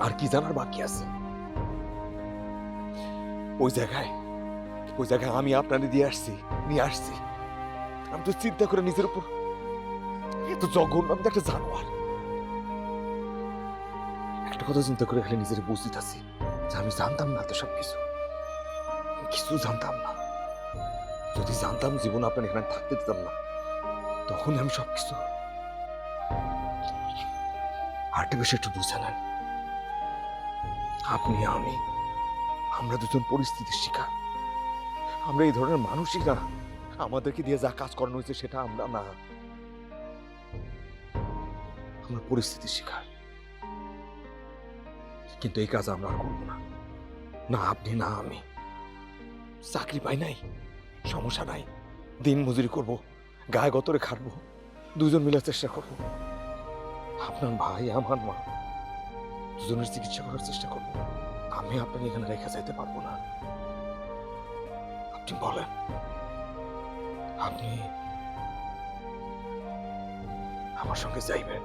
আর কি জানার বাকি আছে? ওই জায়গায় আমি আপনারে দিয়ে নিয়ে আসছি। আমি তো চিন্তা করে নিজের উপর এত জঘন্য, আমি তো একটা জানোয়ার। একটা কথা চিন্তা করে খালি নিজের বুঝতে আছি যে আমি জানতাম না তো সবকিছু, কিছু জানতাম না। যদি জানতাম জীবন আপনার এখানে থাকতে দিতাম না, তখন আমি সবকিছু আরেকটা বেশি একটু বুঝে নেন। আপনি আমরা দুজন পরিস্থিতির শিকার। আমরা এই ধরনের মানুষই না। আমাদেরকে দিয়ে যা কাজ করানো হয়েছে সেটা আমরা না, আমরা পরিস্থিতির শিকার। কিন্তু এই কাজ আমরা আর করবো না, না আপনি না আমি। চাকরি পাই নাই, সমস্যা নাই, দিন মজুরি করবো, গায়ে গতরে খাটবো, দুজন মিলে চেষ্টা করবো। আপনার ভাই আমার মা দুজনের চিকিৎসা করার চেষ্টা করবো। আমি আপনাকে এখানে রেখে যাইতে পারবো না। আপনি বলেন, আপনি আমার সঙ্গে যাইবেন?